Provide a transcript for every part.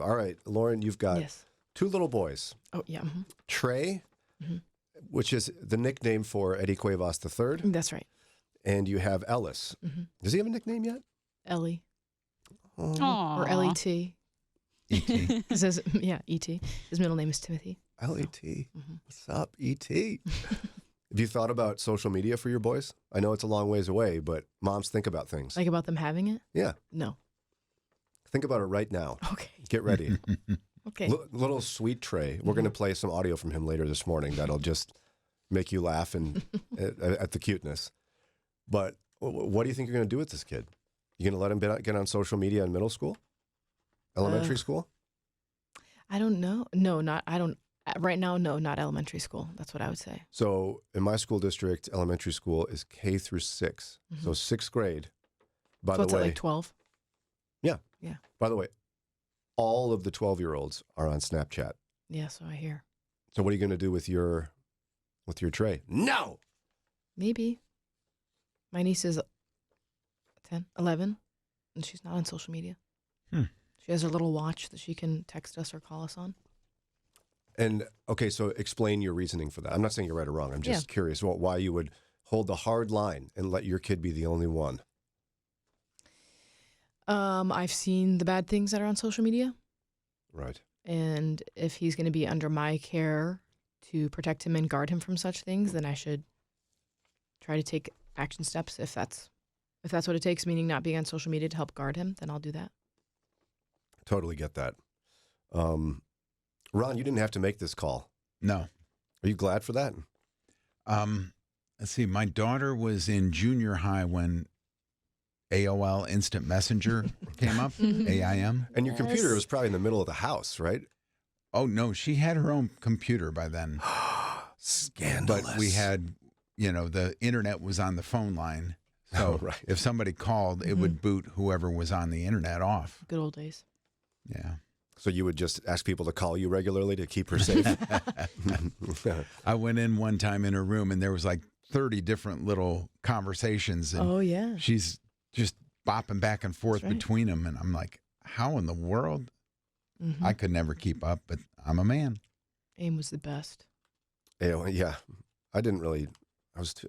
All right, Lauren, you've got Yes. two little boys. Oh, yeah. Trey, which is the nickname for Eddie Cuevas III, That's right. and you have Ellis. Does he have a nickname yet? Ellie. Aww. Or L-E-T. E.T. It says, yeah, E.T. His middle name is Timothy. L-E-T. What's up, E.T.? Have you thought about social media for your boys? I know it's a long ways away, but moms think about things. Like about them having it? Yeah. No. Think about it right now. Okay. Get ready. Okay. Little sweet Trey. We're going to play some audio from him later this morning that'll just make you laugh and at the cuteness. But what do you think you're going to do with this kid? You going to let him get on social media in middle school? Elementary school? I don't know. No, not, I don't, right now, no, not elementary school. That's what I would say. So in my school district, elementary school is K through 6. So 6th grade. By So the what's way, it, like 12? yeah. Yeah. By the way, all of the 12-year-olds are on Snapchat. Yeah, so I hear. So what are you going to do with your Trey? No. Maybe. My niece is 10, 11, and she's not on social media. She has her little watch that she can text us or call us on. And okay, so explain your reasoning for that. I'm not saying you're right or wrong. I'm just curious why you would hold the hard line and let your kid be the only one. I've seen the bad things that are on social media, Right. and if he's going to be under my care to protect him and guard him from such things, then I should try to take action steps if that's what it takes, meaning not being on social media to help guard him, then I'll do that. Totally get that. Ron, you didn't have to make this call. No. Are you glad for that? Let's see. My daughter was in junior high when AOL Instant Messenger came up, AIM. And your computer was probably in the middle of the house, right? Oh, no. She had her own computer by then. Scandalous. But we had, the internet was on the phone line. So right. if somebody called, it would boot whoever was on the internet off. Good old days. Yeah. So you would just ask people to call you regularly to keep her safe? I went in one time in her room and there was like 30 different little conversations. And Oh, yeah. she's just bopping back and forth That's right. between them. And I'm like, how in the world? I could never keep up, but I'm a man. AIM was the best. Yeah. I didn't really,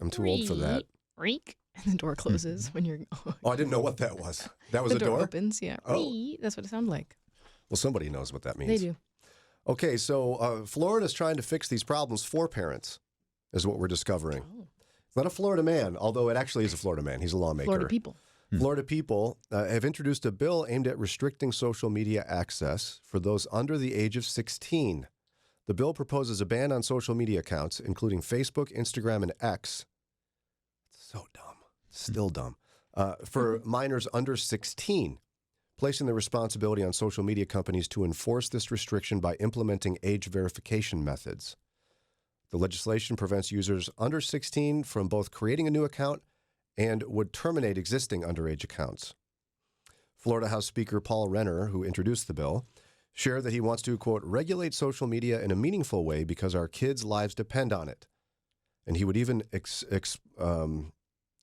I'm too old for that. Reek. And the door closes when you're... Oh, I didn't know what that was. That was the a door? opens, yeah. Oh. That's what it sounded like. Well, somebody knows what that means. They do. Okay, so Florida's trying to fix these problems for parents, is what we're discovering. It's not a Florida man, although it actually is a Florida man. He's a lawmaker. Florida people. Florida people have introduced a bill aimed at restricting social media access for those under the age of 16. The bill proposes a ban on social media accounts, including Facebook, Instagram, and X. It's so dumb. Still dumb. For minors under 16, placing the responsibility on social media companies to enforce this restriction by implementing age verification methods. The legislation prevents users under 16 from both creating a new account and would terminate existing underage accounts. Florida House Speaker Paul Renner, who introduced the bill, shared that he wants to, quote, regulate social media in a meaningful way because our kids' lives depend on it. And he would even, it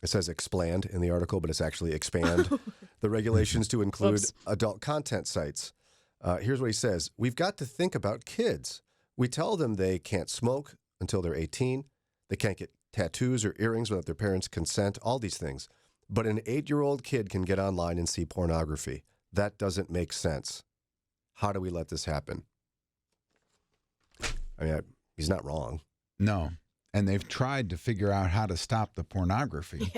says expand in the article, but it's actually expand the regulations to include adult content sites. Here's what he says. We've got to think about kids. We tell them they can't smoke until they're 18. They can't get tattoos or earrings without their parents' consent, all these things. But an 8-year-old kid can get online and see pornography. That doesn't make sense. How do we let this happen? I mean, he's not wrong. No. And they've tried to figure out how to stop the pornography,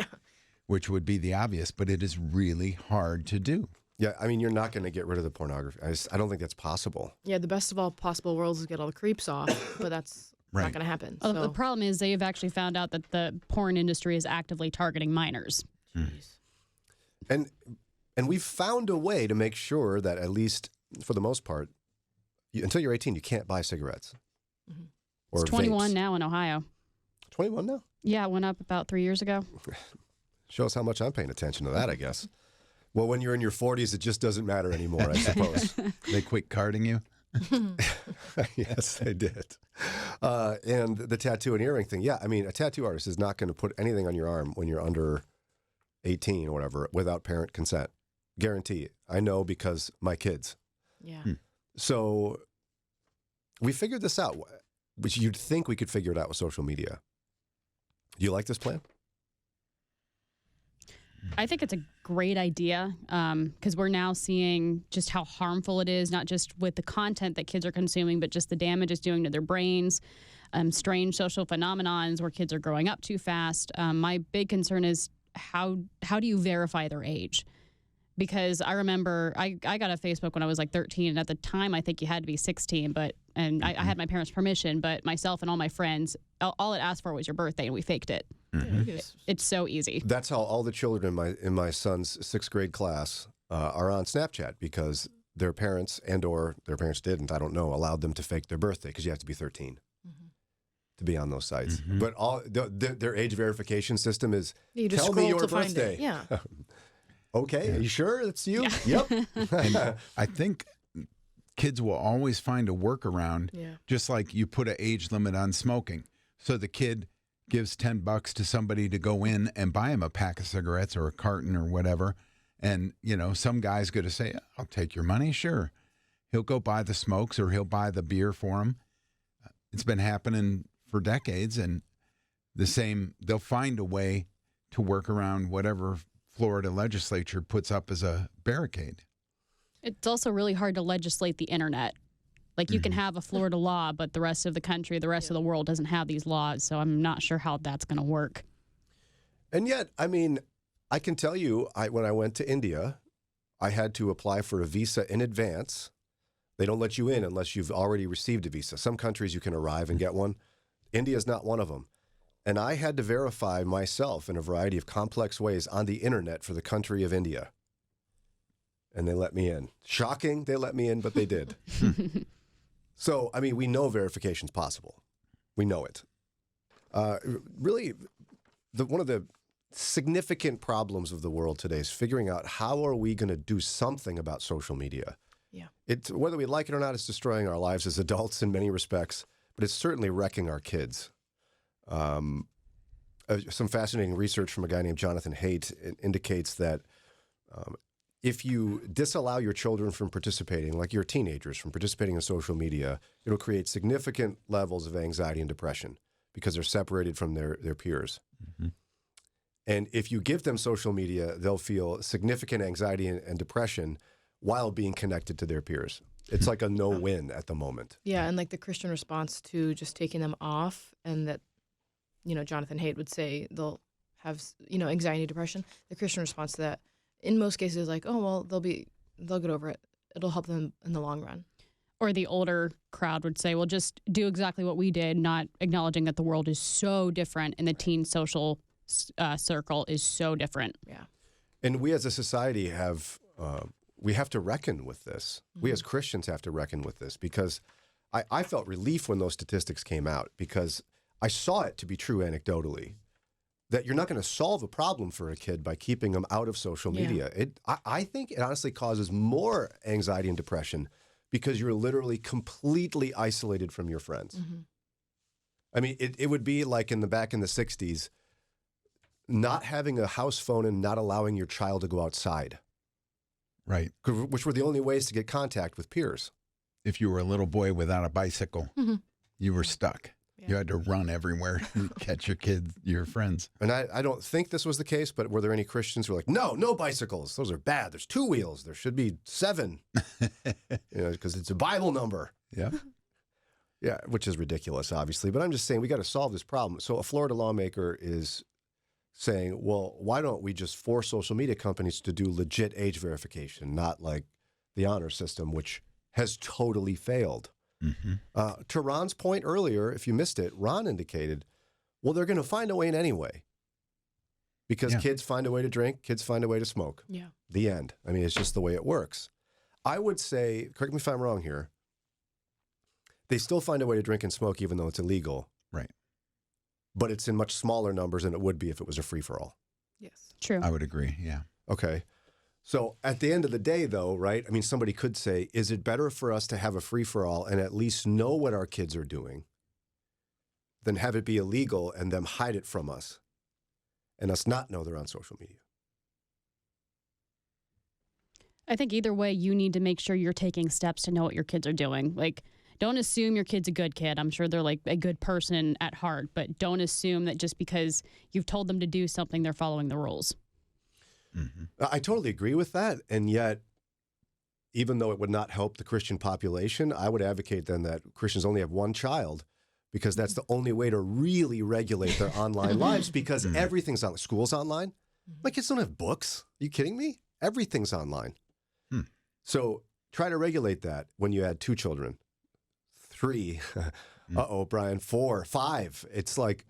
which would be the obvious, but it is really hard to do. Yeah, I mean, you're not going to get rid of the pornography. I don't think that's possible. Yeah, the best of all possible worlds is get all the creeps off, but that's not going to happen. Well, So. the problem is they've actually found out that the porn industry is actively targeting minors. And we've found a way to make sure that at least for the most part, until you're 18, you can't buy cigarettes. Or It's 21 vapes. now in Ohio. 21 now? Yeah, it went up about 3 years ago. Shows how much I'm paying attention to that, I guess. Well, when you're in your 40s, it just doesn't matter anymore, I suppose. They quit carding you? Yes, they did. And the tattoo and earring thing. Yeah, I mean, a tattoo artist is not going to put anything on your arm when you're under 18 or whatever without parent consent. Guarantee. I know because my kids. Yeah. So we figured this out, which you'd think we could figure it out with social media. Do you like this plan? I think it's a great idea because we're now seeing just how harmful it is, not just with the content that kids are consuming, but just the damage it's doing to their brains, strange social phenomenons where kids are growing up too fast. My big concern is how do you verify their age? Because I remember I got a Facebook when I was like 13, and at the time I think you had to be 16, and I had my parents' permission, but myself and all my friends, all it asked for was your birthday, and we faked it. It's so easy. That's how all the children in my son's 6th grade class are on Snapchat, because their parents or their parents didn't, I don't know, allowed them to fake their birthday because you have to be 13 to be on those sites. But all their age verification system is You just tell me scroll your to find birthday. it. Yeah. Okay, are you sure it's you? Yep. And I think kids will always find a workaround, Yeah. just like you put an age limit on smoking. So the kid gives $10 to somebody to go in and buy him a pack of cigarettes or a carton or whatever. And, some guy's going to say, I'll take your money. Sure. He'll go buy the smokes or he'll buy the beer for him. It's been happening for decades. And they'll find a way to work around whatever Florida legislature puts up as a barricade. It's also really hard to legislate the internet. Like you can have a Florida law, but the rest of the country, the rest of the world doesn't have these laws. So I'm not sure how that's going to work. And yet, I mean, I can tell you, when I went to India, I had to apply for a visa in advance. They don't let you in unless you've already received a visa. Some countries you can arrive and get one. India is not one of them. And I had to verify myself in a variety of complex ways on the internet for the country of India. And they let me in. Shocking, they let me in, but they did. So, I mean, we know verification's possible. We know it. Really, one of the significant problems of the world today is figuring out how are we going to do something about social media. Yeah. Whether we like it or not, it's destroying our lives as adults in many respects, but it's certainly wrecking our kids. Some fascinating research from a guy named Jonathan Haidt indicates that if you disallow your children from participating, like your teenagers, from participating in social media, it'll create significant levels of anxiety and depression because they're separated from their peers. And if you give them social media, they'll feel significant anxiety and depression while being connected to their peers. It's like a no-win at the moment. Yeah, and like the Christian response to just taking them off, and that, Jonathan Haidt would say they'll have, anxiety, depression. The Christian response to that, in most cases, is like, oh, well, they'll get over it. It'll help them in the long run. Or the older crowd would say, well, just do exactly what we did, not acknowledging that the world is so different and the teen social circle is so different. Yeah. And we as a society we have to reckon with this. We as Christians have to reckon with this, because I felt relief when those statistics came out, because I saw it to be true anecdotally, that you're not going to solve a problem for a kid by keeping them out of social media. I think it honestly causes more anxiety and depression because you're literally completely isolated from your friends. I mean, it would be like back in the 60s, not having a house phone and not allowing your child to go outside. Right. Which were the only ways to get contact with peers. If you were a little boy without a bicycle, you were stuck. Yeah. You had to run everywhere to catch your friends. And I don't think this was the case, but were there any Christians who were like, no bicycles. Those are bad. There's 2 wheels. There should be 7, because it's a Bible number. Yeah. Yeah, which is ridiculous, obviously. But I'm just saying we got to solve this problem. So a Florida lawmaker is saying, well, why don't we just force social media companies to do legit age verification, not like the honor system, which has totally failed. To Ron's point earlier, if you missed it, Ron indicated, well, they're going to find a way in anyway, because kids find a way to drink, kids find a way to smoke. Yeah. The end. I mean, it's just the way it works. I would say, correct me if I'm wrong here, they still find a way to drink and smoke even though it's illegal. Right. But it's in much smaller numbers than it would be if it was a free-for-all. Yes. True. I would agree. Yeah. Okay. So at the end of the day, though, right, I mean, somebody could say, is it better for us to have a free-for-all and at least know what our kids are doing than have it be illegal and them hide it from us and us not know they're on social media? I think either way, you need to make sure you're taking steps to know what your kids are doing. Like, don't assume your kid's a good kid. I'm sure they're like a good person at heart, but don't assume that just because you've told them to do something, they're following the rules. I totally agree with that. And yet, even though it would not help the Christian population, I would advocate then that Christians only have one child because that's the only way to really regulate their online lives because everything's on. School's online. My kids don't have books. Are you kidding me? Everything's online. So try to regulate that when you add 2 children. 3. Brian, 4, 5. It's like,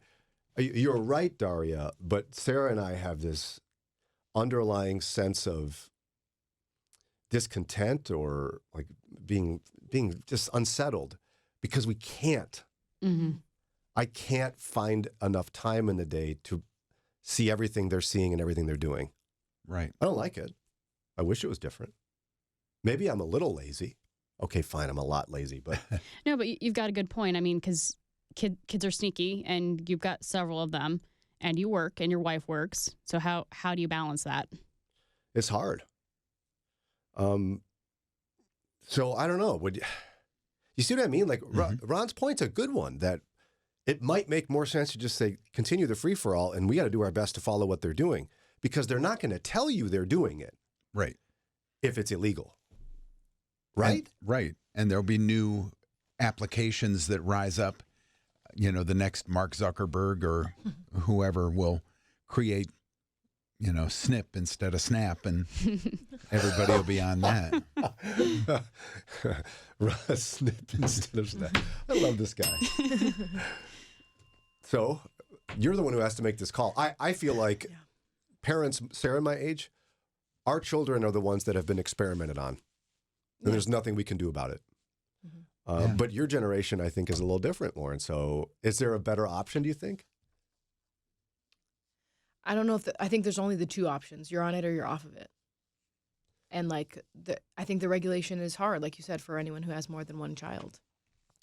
you're right, Daria, but Sarah and I have this underlying sense of discontent or like being just unsettled because we can't. I can't find enough time in the day to see everything they're seeing and everything they're doing. Right. I don't like it. I wish it was different. Maybe I'm a little lazy. Okay, fine. I'm a lot lazy, but No, but you've got a good point. I mean, because kids are sneaky, and you've got several of them, and you work, and your wife works. So how do you balance that? it's hard. So I don't know. You see what I mean? Like Ron's point's a good one that it might make more sense to just say, continue the free for all, and we got to do our best to follow what they're doing because they're not going to tell you they're doing it. Right. If it's illegal. Right? Right. And there'll be new applications that rise up. You know, the next Mark Zuckerberg or whoever will create, Snip instead of Snap, and everybody will be on that. Snip instead of Snap. I love this guy. So you're the one who has to make this call. I feel like parents, Sarah, my age, our children are the ones that have been experimented on. And there's nothing we can do about it. But your generation, I think, is a little different, Lauren. So is there a better option, do you think? I don't know if I think there's only the 2 options. You're on it or you're off of it. And like I think the regulation is hard, like you said, for anyone who has more than one child.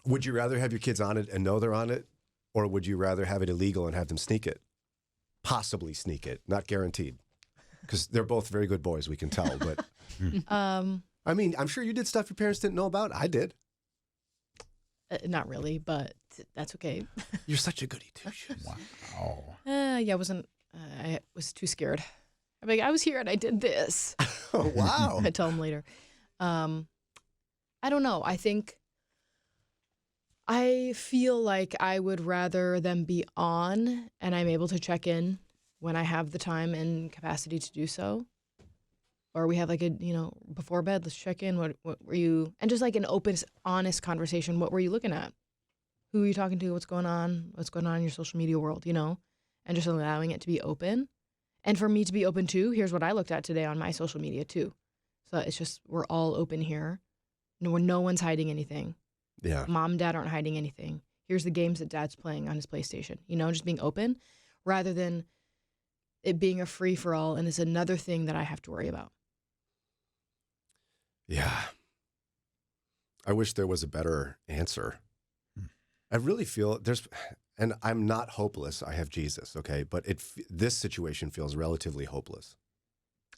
Would you rather have your kids on it and know they're on it? Or would you rather have it illegal and have them sneak it? Possibly sneak it, not guaranteed. Because they're both very good boys, we can tell. But I mean, I'm sure you did stuff your parents didn't know about. I did. Not really, but that's okay. You're such a goody two shoes. Wow. I wasn't. I was too scared. I'm like, I was here and I did this. Oh, wow. I tell them later. I don't know. I feel like I would rather them be on and I'm able to check in when I have the time and capacity to do so. Or we have like before bed, let's check in. What were you, and just like an open, honest conversation. What were you looking at? Who are you talking to? What's going on? What's going on in your social media world, And just allowing it to be open. And for me to be open too, here's what I looked at today on my social media too. So it's just, we're all open here. No one's hiding anything. Yeah. Mom and dad aren't hiding anything. Here's the games that dad's playing on his PlayStation. Just being open rather than it being a free for all. And it's another thing that I have to worry about. Yeah. I wish there was a better answer. I really feel and I'm not hopeless. I have Jesus, okay? But this situation feels relatively hopeless.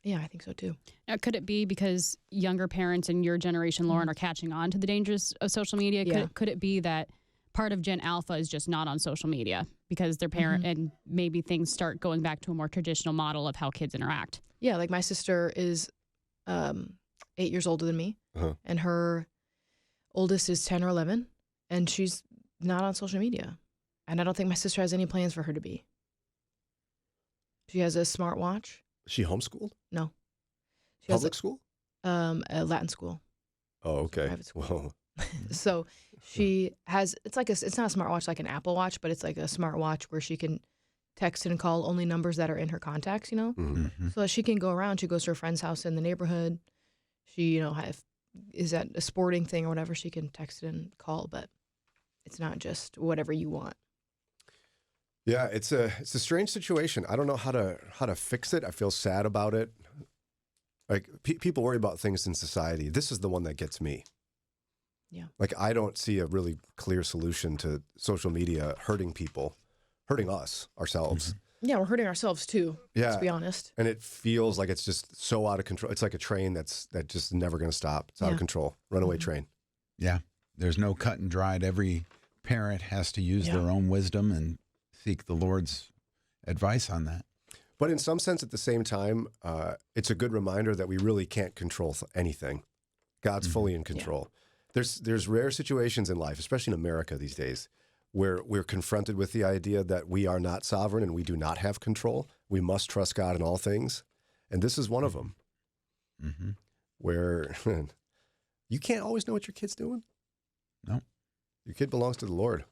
Yeah, I think so too. Now, could it be because younger parents in your generation, Lauren, are catching on to the dangers of social media? Yeah. Could it be that part of Gen Alpha is just not on social media because their parent and maybe things start going back to a more traditional model of how kids interact? Yeah, like my sister is 8 years older than me, and her oldest is 10 or 11, and she's not on social media. And I don't think my sister has any plans for her to be. She has a smartwatch. Is she homeschooled? No. She Public school? a Latin school. Oh, okay. Private school. Whoa. So she has, it's not a smartwatch like an Apple Watch, but it's like a smartwatch where she can text and call only numbers that are in her contacts, So she can go around. She goes to her friend's house in the neighborhood. She, is at a sporting thing or whatever, she can text and call, but it's not just whatever you want. Yeah, it's a strange situation. I don't know how to fix it. I feel sad about it. Like people worry about things in society. This is the one that gets me. Yeah. Like I don't see a really clear solution to social media hurting people, hurting us, ourselves. Yeah, we're hurting ourselves too. Yeah. Let's be honest. And it feels like it's just so out of control. It's like a train that's just never going to stop. It's out of Yeah. control. Runaway train. Yeah. There's no cut and dried. Every parent has to use Yeah. their own wisdom and seek the Lord's advice on that. But in some sense, at the same time, it's a good reminder that we really can't control anything. God's fully in control. There's rare situations in life, especially in America these days, where we're confronted with the idea that we are not sovereign and we do not have control. We must trust God in all things. And this is one of them, Mm-hmm. where you can't always know what your kid's doing. No. Your kid belongs to the Lord.